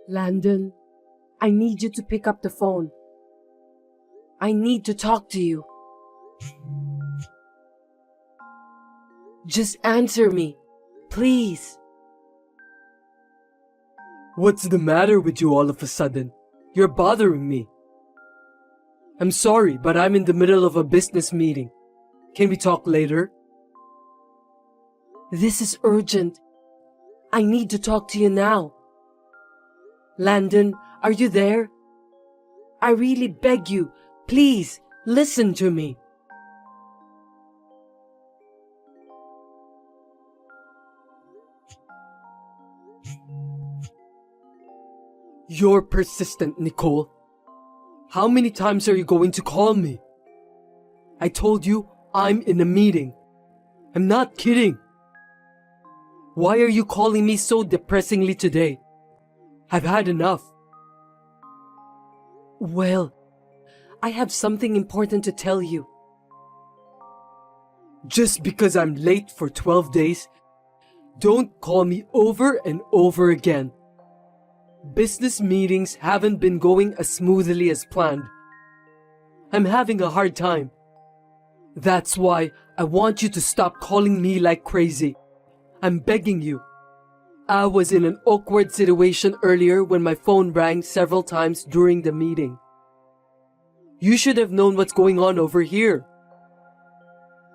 Landon, I need you to pick up the phone. I need to talk to you. Just answer me, please. What's the matter with you all of a sudden? You're bothering me. I'm sorry, but I'm in the middle of a business meeting. Can we talk later? This is urgent. I need to talk to you now. Landon, are you there? I really beg you, please, listen to me. You're persistent, Nicole. How many times are you going to call me? I told you I'm in a meeting. I'm not kidding. Why are you calling me so depressingly today? I've had enough. Well, I have something important to tell you. Just because I'm late for 12 days, don't call me over and over again. Business meetings haven't been going as smoothly as planned. I'm having a hard time. That's why I want you to stop calling me like crazy. I'm begging you. I was in an awkward situation earlier when my phone rang several times during the meeting. You should have known what's going on over here.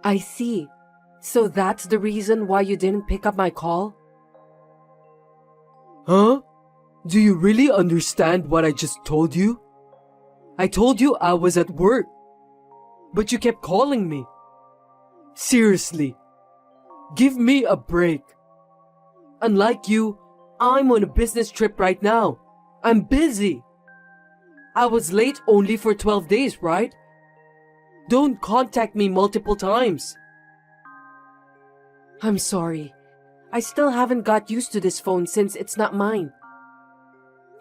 I see. So that's the reason why you didn't pick up my call? Huh? Do you really understand what I just told you? I told you I was at work, but you kept calling me. Seriously, give me a break. Unlike you, I'm on a business trip right now. I'm busy. I was late only for 12 days, right? Don't contact me multiple times. I'm sorry. I still haven't got used to this phone since it's not mine.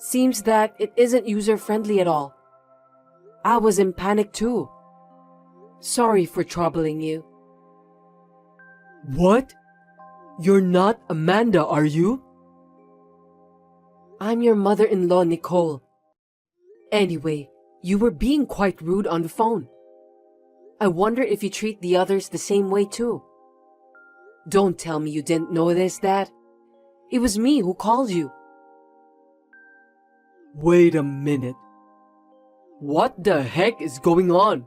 Seems that it isn't user-friendly at all. I was in panic too. Sorry for troubling you. What? You're not Amanda, are you? I'm your mother-in-law, Nicole. Anyway, you were being quite rude on the phone. I wonder if you treat the others the same way too. Don't tell me you didn't notice that. It was me who called you. Wait a minute. What the heck is going on?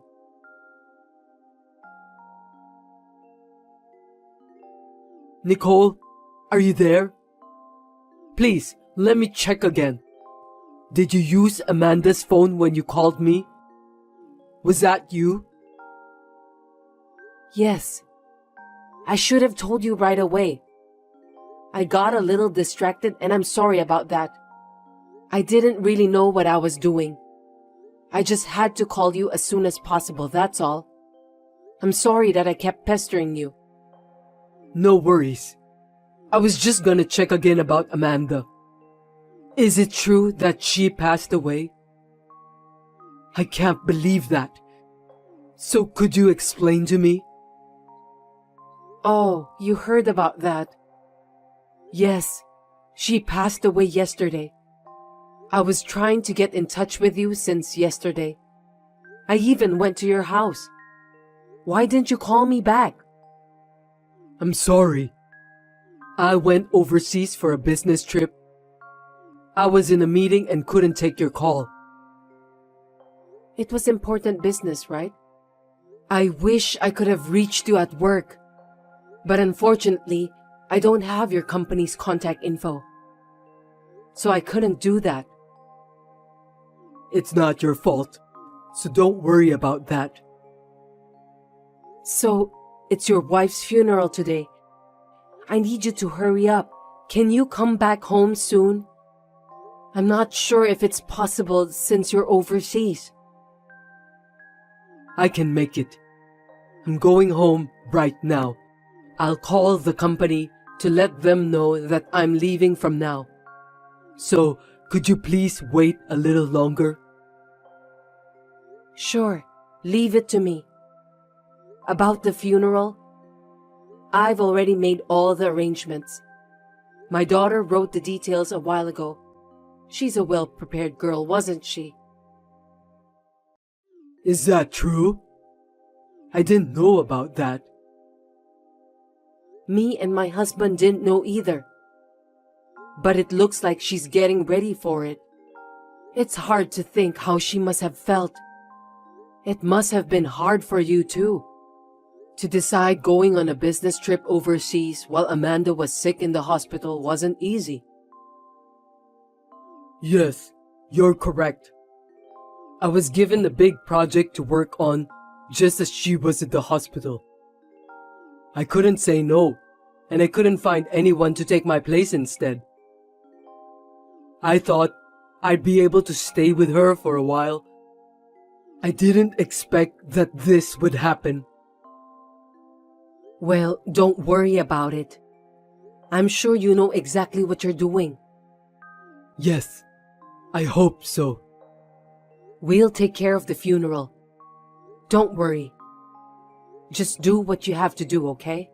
Nicole, are you there? Please, let me check again. Did you use Amanda's phone when you called me? Was that you? Yes. I should have told you right away. I got a little distracted and I'm sorry about that. I didn't really know what I was doing. I just had to call you as soon as possible, that's all. I'm sorry that I kept pestering you. No worries. I was just gonna check again about Amanda. Is it true that she passed away? I can't believe that. So could you explain to me? Oh, you heard about that. Yes, she passed away yesterday. I was trying to get in touch with you since yesterday. I even went to your house. Why didn't you call me back? I'm sorry. I went overseas for a business trip. I was in a meeting and couldn't take your call. It was important business, right? I wish I could have reached you at work. But unfortunately, I don't have your company's contact info. So I couldn't do that. It's not your fault, so don't worry about that. So, it's your wife's funeral today. I need you to hurry up. Can you come back home soon? I'm not sure if it's possible since you're overseas. I can make it. I'm going home right now. I'll call the company to let them know that I'm leaving from now. So, could you please wait a little longer? Sure, leave it to me. About the funeral, I've already made all the arrangements. My daughter wrote the details a while ago. She's a well-prepared girl, wasn't she? Is that true? I didn't know about that. Me and my husband didn't know either. But it looks like she's getting ready for it. It's hard to think how she must have felt. It must have been hard for you too. To decide going on a business trip overseas while Amanda was sick in the hospital wasn't easy. Yes, you're correct. I was given a big project to work on just as she was at the hospital. I couldn't say no, and I couldn't find anyone to take my place instead. I thought I'd be able to stay with her for a while. I didn't expect that this would happen. Well, don't worry about it. I'm sure you know exactly what you're doing. Yes, I hope so. We'll take care of the funeral. Don't worry. Just do what you have to do, okay?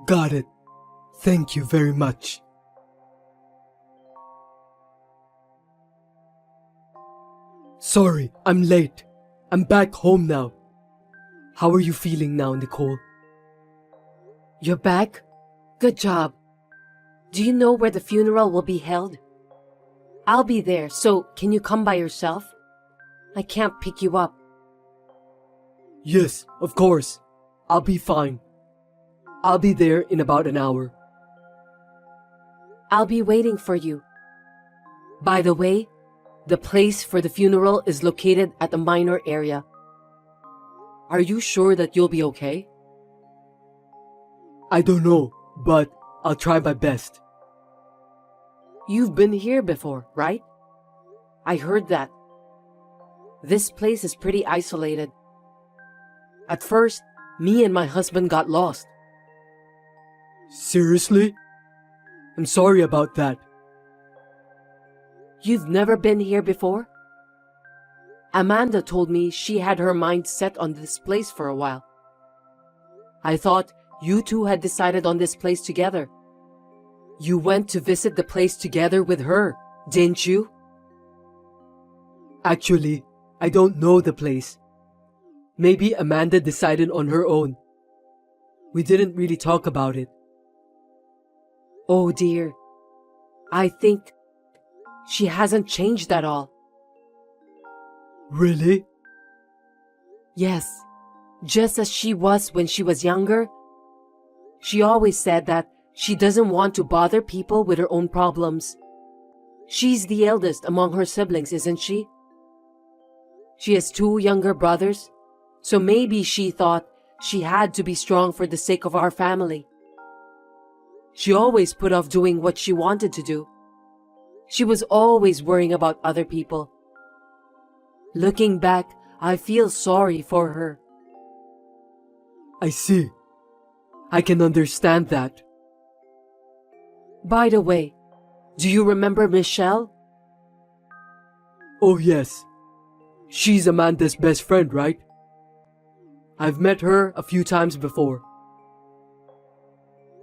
Got it. Thank you very much. Sorry, I'm late. I'm back home now. How are you feeling now, Nicole? You're back? Good job. Do you know where the funeral will be held? I'll be there, so can you come by yourself? I can't pick you up. Yes, of course. I'll be fine. I'll be there in about an hour. I'll be waiting for you. By the way, the place for the funeral is located at the minor area. Are you sure that you'll be okay? I don't know, but I'll try my best. You've been here before, right? I heard that. This place is pretty isolated. At first, me and my husband got lost. Seriously? I'm sorry about that. You've never been here before? Amanda told me she had her mind set on this place for a while. I thought you two had decided on this place together. You went to visit the place together with her, didn't you? Actually, I don't know the place. Maybe Amanda decided on her own. We didn't really talk about it. Oh dear. I think she hasn't changed at all. Really? Yes, just as she was when she was younger. She always said that she doesn't want to bother people with her own problems. She's the eldest among her siblings, isn't she? She has 2 younger brothers, so maybe she thought she had to be strong for the sake of our family. She always put off doing what she wanted to do. She was always worrying about other people. Looking back, I feel sorry for her. I see. I can understand that. By the way, do you remember Michelle? Oh yes. She's Amanda's best friend, right? I've met her a few times before.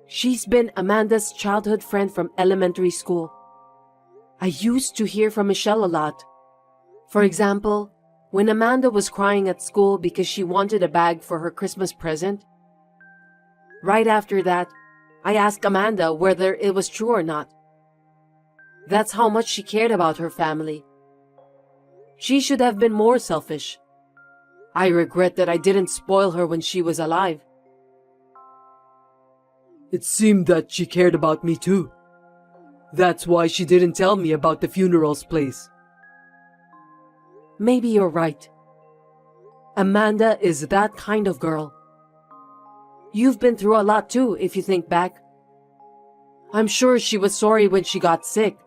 She's been Amanda's childhood friend from elementary school. I used to hear from Michelle a lot. For example, when Amanda was crying at school because she wanted a bag for her Christmas present. Right after that, I asked Amanda whether it was true or not. That's how much she cared about her family. She should have been more selfish. I regret that I didn't spoil her when she was alive. It seemed that she cared about me too. That's why she didn't tell me about the funeral's place. Maybe you're right. Amanda is that kind of girl. You've been through a lot too, if you think back. I'm sure she was sorry when she got sick,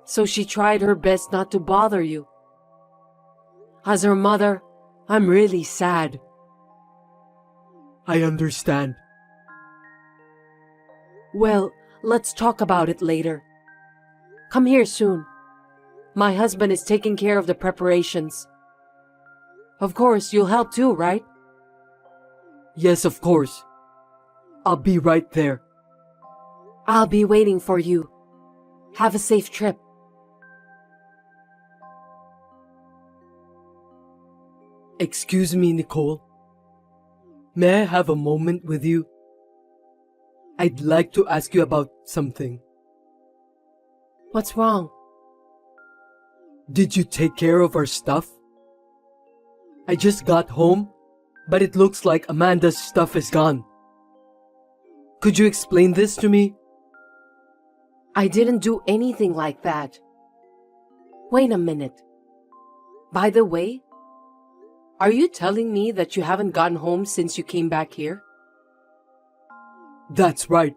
so she tried her best not to bother you. As her mother, I'm really sad. I understand. Well, let's talk about it later. Come here soon. My husband is taking care of the preparations. Of course, you'll help too, right? Yes, of course. I'll be right there. I'll be waiting for you. Have a safe trip. Excuse me, Nicole. May I have a moment with you? I'd like to ask you about something. What's wrong? Did you take care of our stuff? I just got home, but it looks like Amanda's stuff is gone. Could you explain this to me? I didn't do anything like that. Wait a minute. By the way, are you telling me that you haven't gotten home since you came back here? That's right.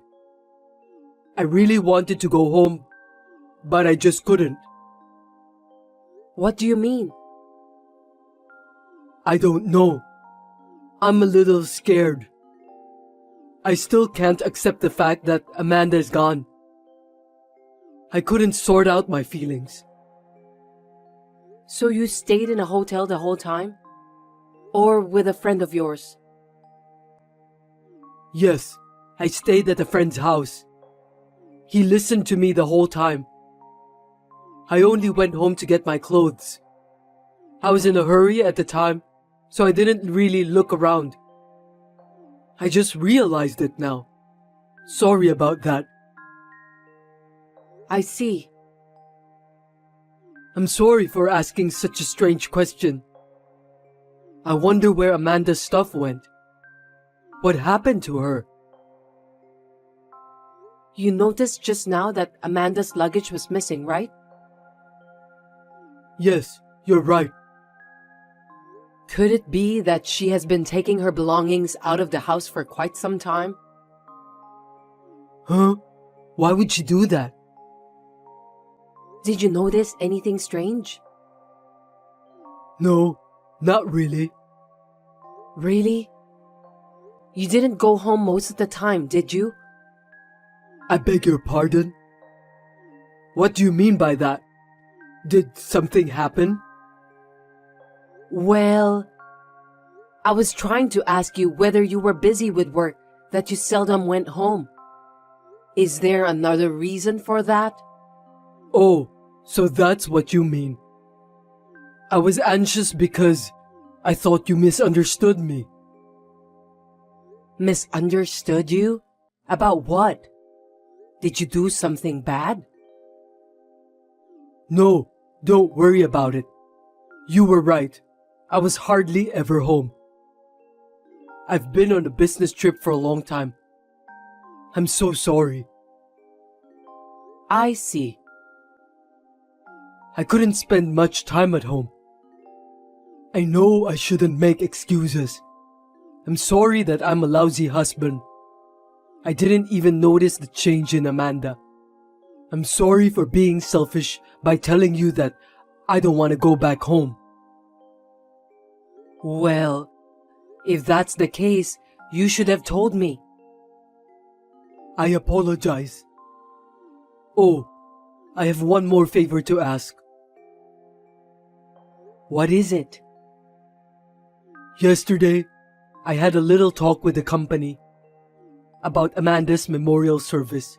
I really wanted to go home, but I just couldn't. What do you mean? I don't know. I'm a little scared. I still can't accept the fact that Amanda is gone. I couldn't sort out my feelings. So you stayed in a hotel the whole time? Or with a friend of yours? Yes, I stayed at a friend's house. He listened to me the whole time. I only went home to get my clothes. I was in a hurry at the time, so I didn't really look around. I just realized it now. Sorry about that. I see. I'm sorry for asking such a strange question. I wonder where Amanda's stuff went. What happened to her? You noticed just now that Amanda's luggage was missing, right? Yes, you're right. Could it be that she has been taking her belongings out of the house for quite some time? Huh? Why would she do that? Did you notice anything strange? No, not really. Really? You didn't go home most of the time, did you? I beg your pardon? What do you mean by that? Did something happen? Well, I was trying to ask you whether you were busy with work that you seldom went home. Is there another reason for that? Oh, so that's what you mean. I was anxious because I thought you misunderstood me. Misunderstood you? About what? Did you do something bad? No, don't worry about it. You were right. I was hardly ever home. I've been on a business trip for a long time. I'm so sorry. I see. I couldn't spend much time at home. I know I shouldn't make excuses. I'm sorry that I'm a lousy husband. I didn't even notice the change in Amanda. I'm sorry for being selfish by telling you that I don't want to go back home. Well, if that's the case, you should have told me. I apologize. Oh, I have one more favor to ask. What is it? Yesterday, I had a little talk with the company about Amanda's memorial service.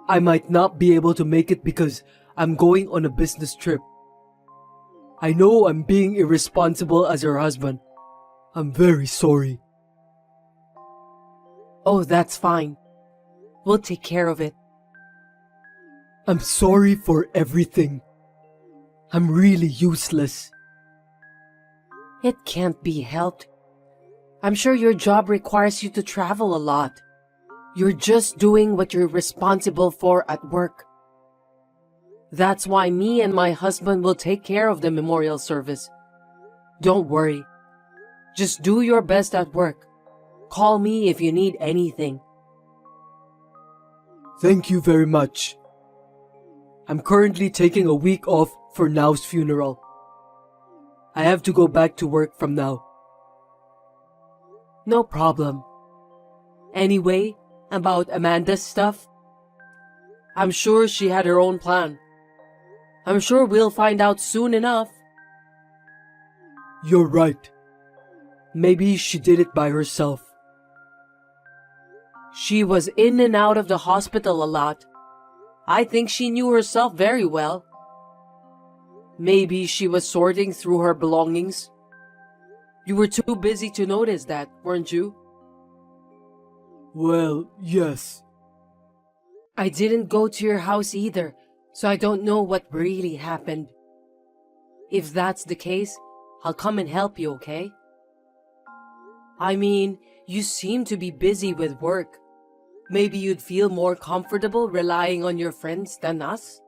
I might not be able to make it because I'm going on a business trip. I know I'm being irresponsible as her husband. I'm very sorry. Oh, that's fine. We'll take care of it. I'm sorry for everything. I'm really useless. It can't be helped. I'm sure your job requires you to travel a lot. You're just doing what you're responsible for at work. That's why me and my husband will take care of the memorial service. Don't worry. Just do your best at work. Call me if you need anything. Thank you very much. I'm currently taking a week off for Now's funeral. I have to go back to work from now. No problem. Anyway, about Amanda's stuff, I'm sure she had her own plan. I'm sure we'll find out soon enough. You're right. Maybe she did it by herself. She was in and out of the hospital a lot. I think she knew herself very well. Maybe she was sorting through her belongings. You were too busy to notice that, weren't you? Well, yes. I didn't go to your house either, so I don't know what really happened. If that's the case, I'll come and help you, okay? I mean, you seem to be busy with work. Maybe you'd feel more comfortable relying on your friends than us?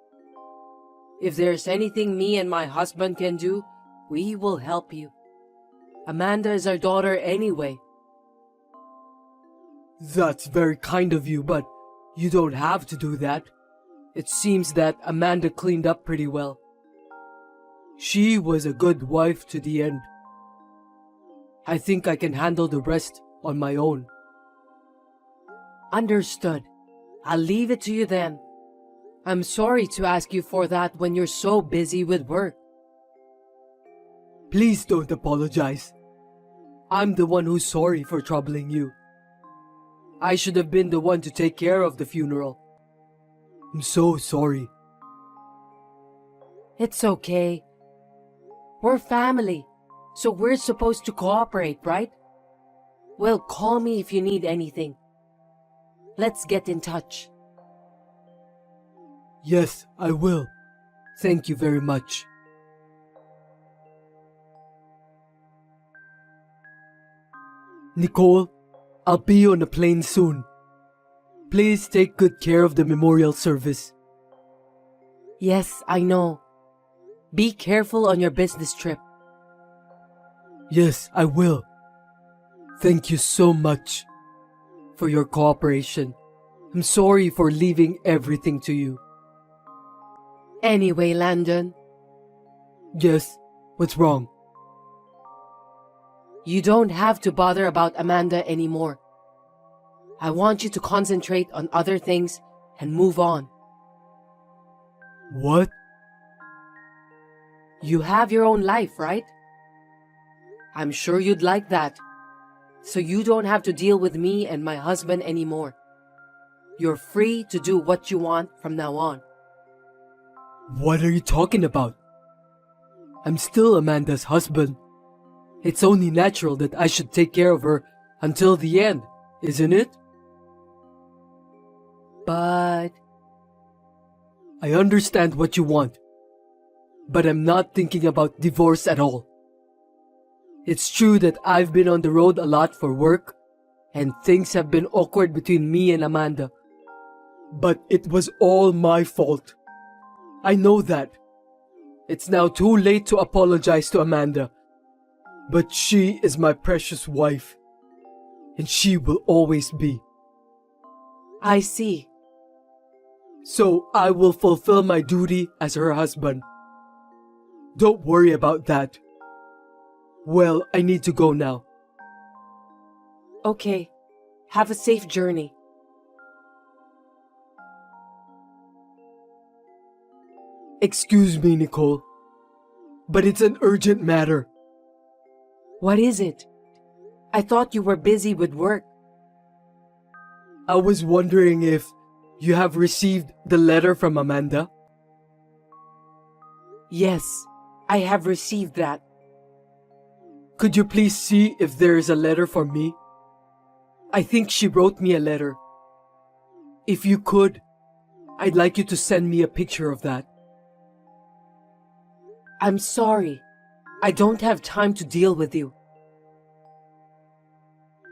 If there's anything me and my husband can do, we will help you. Amanda is our daughter anyway. That's very kind of you, but you don't have to do that. It seems that Amanda cleaned up pretty well. She was a good wife to the end. I think I can handle the rest on my own. Understood. I'll leave it to you then. I'm sorry to ask you for that when you're so busy with work. Please don't apologize. I'm the one who's sorry for troubling you. I should have been the one to take care of the funeral. I'm so sorry. It's okay. We're family, so we're supposed to cooperate, right? Well, call me if you need anything. Let's get in touch. Yes, I will. Thank you very much. Nicole, I'll be on a plane soon. Please take good care of the memorial service. Yes, I know. Be careful on your business trip. Yes, I will. Thank you so much for your cooperation. I'm sorry for leaving everything to you. Anyway, Landon, Yes, what's wrong? you don't have to bother about Amanda anymore. I want you to concentrate on other things and move on. What? You have your own life, right? I'm sure you'd like that. So you don't have to deal with me and my husband anymore. You're free to do what you want from now on. What are you talking about? I'm still Amanda's husband. It's only natural that I should take care of her until the end, isn't it? But I understand what you want, but I'm not thinking about divorce at all. It's true that I've been on the road a lot for work, and things have been awkward between me and Amanda. But it was all my fault. I know that. It's now too late to apologize to Amanda. But she is my precious wife, and she will always be. I see. So I will fulfill my duty as her husband. Don't worry about that. Well, I need to go now. Okay. Have a safe journey. Excuse me, Nicole, but it's an urgent matter. What is it? I thought you were busy with work. I was wondering if you have received the letter from Amanda. Yes, I have received that. Could you please see if there is a letter for me? I think she wrote me a letter. If you could, I'd like you to send me a picture of that. I'm sorry. I don't have time to deal with you.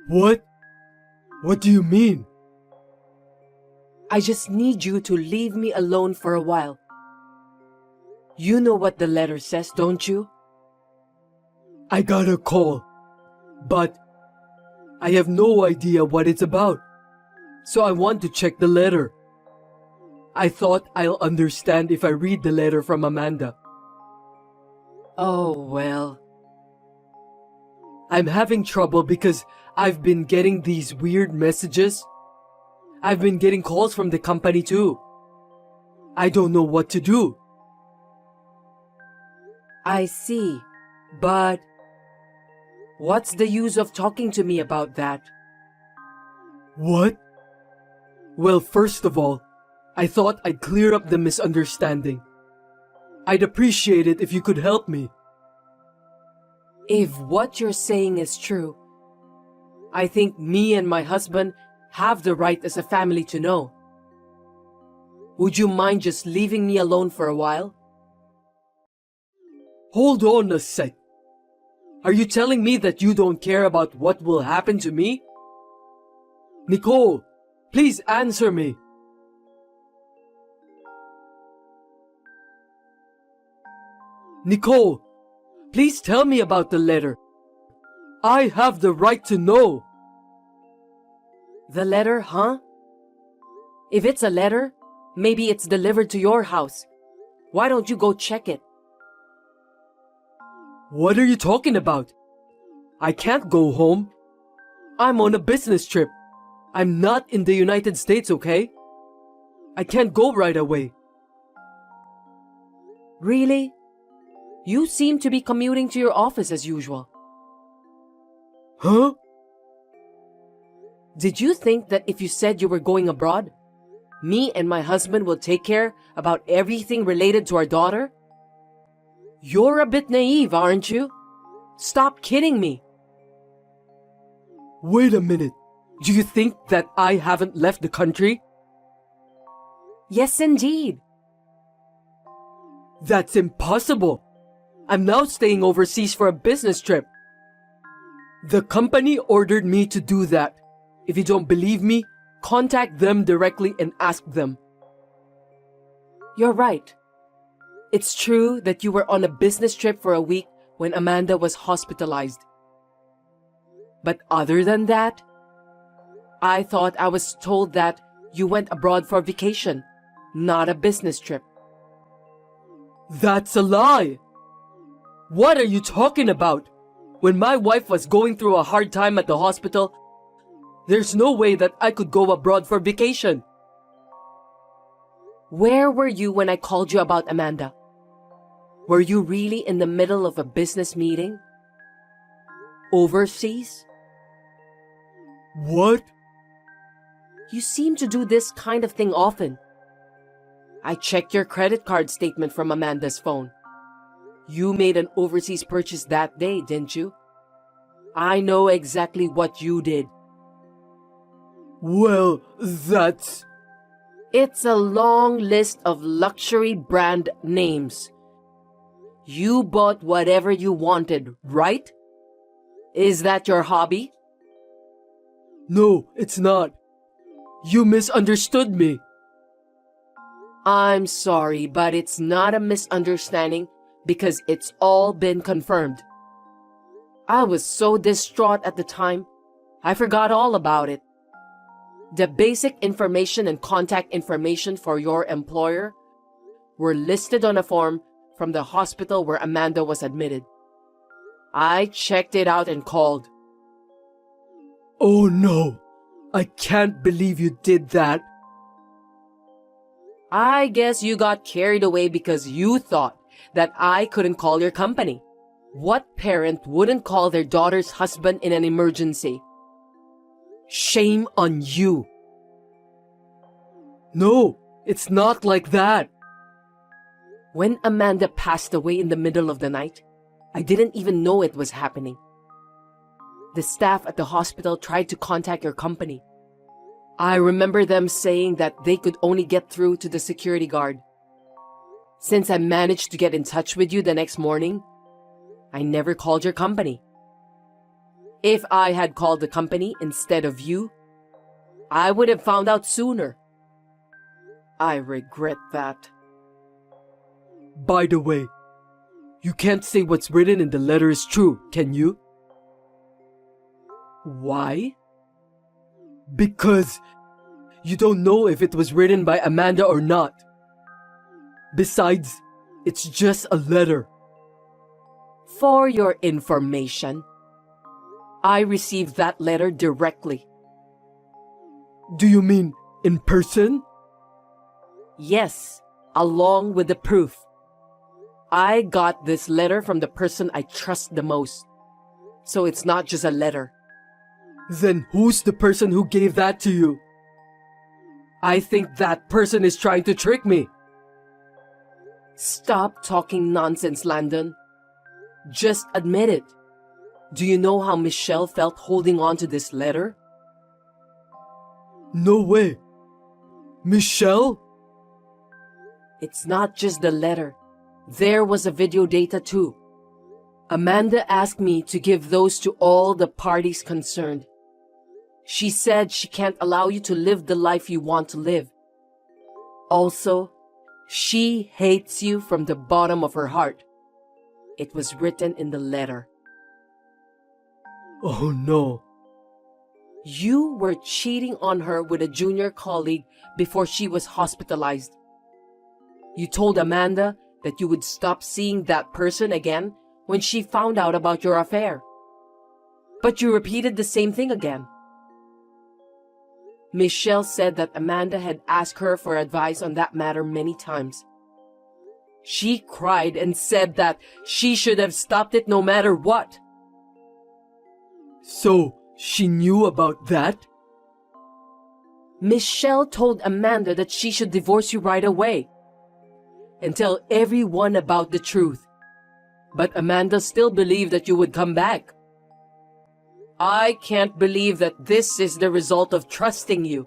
What? What do you mean? I just need you to leave me alone for a while. You know what the letter says, don't you? I got a call, but I have no idea what it's about. So I want to check the letter. I thought I'll understand if I read the letter from Amanda. Oh, well. I'm having trouble because I've been getting these weird messages. I've been getting calls from the company too. I don't know what to do. I see. But what's the use of talking to me about that? What? Well, first of all, I thought I'd clear up the misunderstanding. I'd appreciate it if you could help me. If what you're saying is true, I think me and my husband have the right as a family to know. Would you mind just leaving me alone for a while? Hold on a sec. Are you telling me that you don't care about what will happen to me? Nicole, please answer me. Nicole, please tell me about the letter. I have the right to know. The letter, huh? If it's a letter, maybe it's delivered to your house. Why don't you go check it? What are you talking about? I can't go home. I'm on a business trip. I'm not in the United States, okay? I can't go right away. Really? You seem to be commuting to your office as usual. Huh? Did you think that if you said you were going abroad, me and my husband will take care about everything related to our daughter? You're a bit naive, aren't you? Stop kidding me. Wait a minute. Do you think that I haven't left the country? Yes, indeed. That's impossible. I'm now staying overseas for a business trip. The company ordered me to do that. If you don't believe me, contact them directly and ask them. You're right. It's true that you were on a business trip for a week when Amanda was hospitalized. But other than that, I thought I was told that you went abroad for vacation, not a business trip. That's a lie. What are you talking about? When my wife was going through a hard time at the hospital, there's no way that I could go abroad for vacation. Where were you when I called you about Amanda? Were you really in the middle of a business meeting? Overseas? What? You seem to do this kind of thing often. I checked your credit card statement from Amanda's phone. You made an overseas purchase that day, didn't you? I know exactly what you did. Well, that's... It's a long list of luxury brand names. You bought whatever you wanted, right? Is that your hobby? No, it's not. You misunderstood me. I'm sorry, but it's not a misunderstanding because it's all been confirmed. I was so distraught at the time, I forgot all about it. The basic information and contact information for your employer were listed on a form from the hospital where Amanda was admitted. I checked it out and called. Oh no, I can't believe you did that. I guess you got carried away because you thought that I couldn't call your company. What parent wouldn't call their daughter's husband in an emergency? Shame on you. No, it's not like that. When Amanda passed away in the middle of the night, I didn't even know it was happening. The staff at the hospital tried to contact your company. I remember them saying that they could only get through to the security guard. Since I managed to get in touch with you the next morning, I never called your company. If I had called the company instead of you, I would have found out sooner. I regret that. By the way, you can't say what's written in the letter is true, can you? Why? Because you don't know if it was written by Amanda or not. Besides, it's just a letter. For your information, I received that letter directly. Do you mean in person? Yes, along with the proof. I got this letter from the person I trust the most. So it's not just a letter. Then who's the person who gave that to you? I think that person is trying to trick me. Stop talking nonsense, Landon. Just admit it. Do you know how Michelle felt holding on to this letter? No way. Michelle? It's not just the letter. There was a video data too. Amanda asked me to give those to all the parties concerned. She said she can't allow you to live the life you want to live. Also, she hates you from the bottom of her heart. It was written in the letter. Oh no. You were cheating on her with a junior colleague before she was hospitalized. You told Amanda that you would stop seeing that person again when she found out about your affair. But you repeated the same thing again. Michelle said that Amanda had asked her for advice on that matter many times. She cried and said that she should have stopped it no matter what. So, she knew about that? Michelle told Amanda that she should divorce you right away and tell everyone about the truth. But Amanda still believed that you would come back. I can't believe that this is the result of trusting you.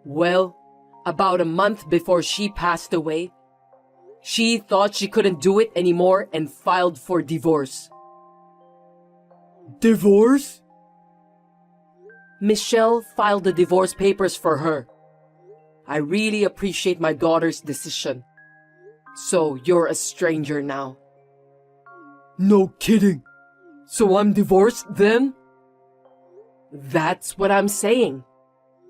Well, about a month before she passed away, she thought she couldn't do it anymore and filed for divorce. Divorce? Michelle filed the divorce papers for her. I really appreciate my daughter's decision. So you're a stranger now. No kidding. So I'm divorced then? That's what I'm saying.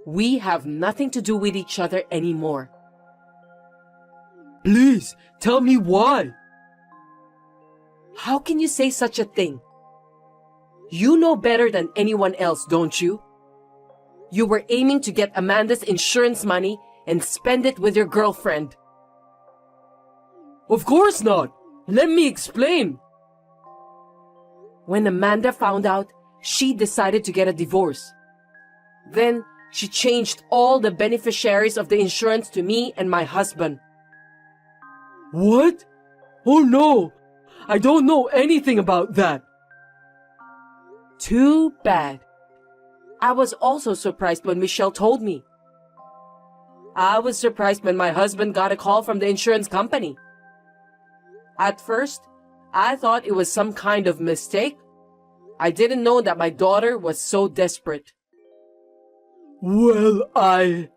We have nothing to do with each other anymore. Please, tell me why. How can you say such a thing? You know better than anyone else, don't you? You were aiming to get Amanda's insurance money and spend it with your girlfriend. Of course not. Let me explain. When Amanda found out, she decided to get a divorce. Then she changed all the beneficiaries of the insurance to me and my husband. What? Oh no. I don't know anything about that. Too bad. I was also surprised when Michelle told me. I was surprised when my husband got a call from the insurance company. At first, I thought it was some kind of mistake. I didn't know that my daughter was so desperate. Well,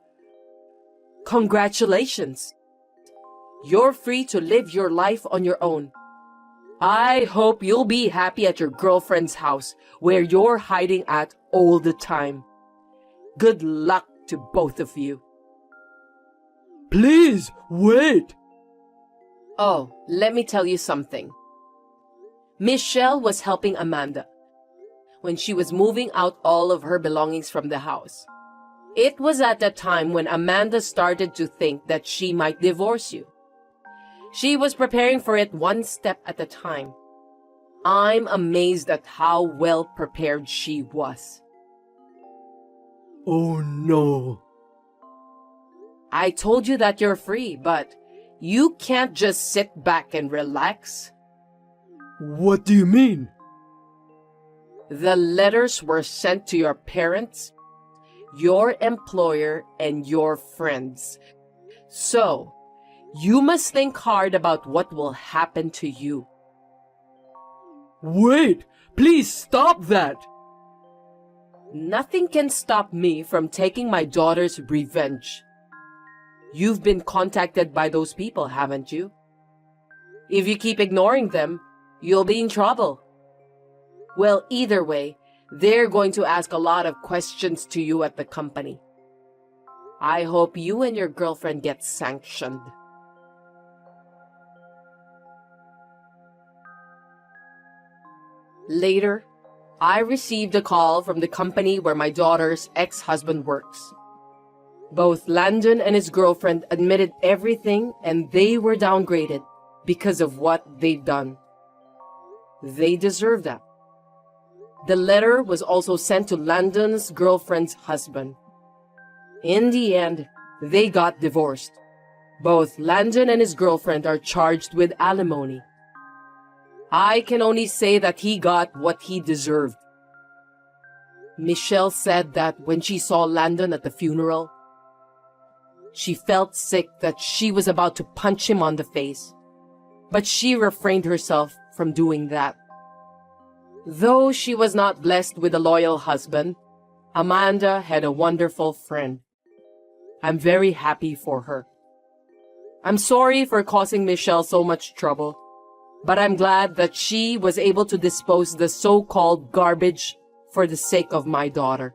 Congratulations. You're free to live your life on your own. I hope you'll be happy at your girlfriend's house where you're hiding at all the time. Good luck to both of you. Please, wait. Oh, let me tell you something. Michelle was helping Amanda when she was moving out all of her belongings from the house. It was at that time when Amanda started to think that she might divorce you. She was preparing for it one step at a time. I'm amazed at how well prepared she was. Oh no. I told you that you're free, but you can't just sit back and relax. What do you mean? The letters were sent to your parents, your employer, and your friends. So, you must think hard about what will happen to you. Wait, please stop that. Nothing can stop me from taking my daughter's revenge. You've been contacted by those people, haven't you? If you keep ignoring them, you'll be in trouble. Well, either way, they're going to ask a lot of questions to you at the company. I hope you and your girlfriend get sanctioned. Later, I received a call from the company where my daughter's ex-husband works. Both Landon and his girlfriend admitted everything, and they were downgraded because of what they'd done. They deserve that. The letter was also sent to Landon's girlfriend's husband. In the end, they got divorced. Both Landon and his girlfriend are charged with alimony. I can only say that he got what he deserved. Michelle said that when she saw Landon at the funeral, she felt sick that she was about to punch him on the face, but she refrained herself from doing that. Though she was not blessed with a loyal husband, Amanda had a wonderful friend. I'm very happy for her. I'm sorry for causing Michelle so much trouble, but I'm glad that she was able to dispose the so-called garbage for the sake of my daughter.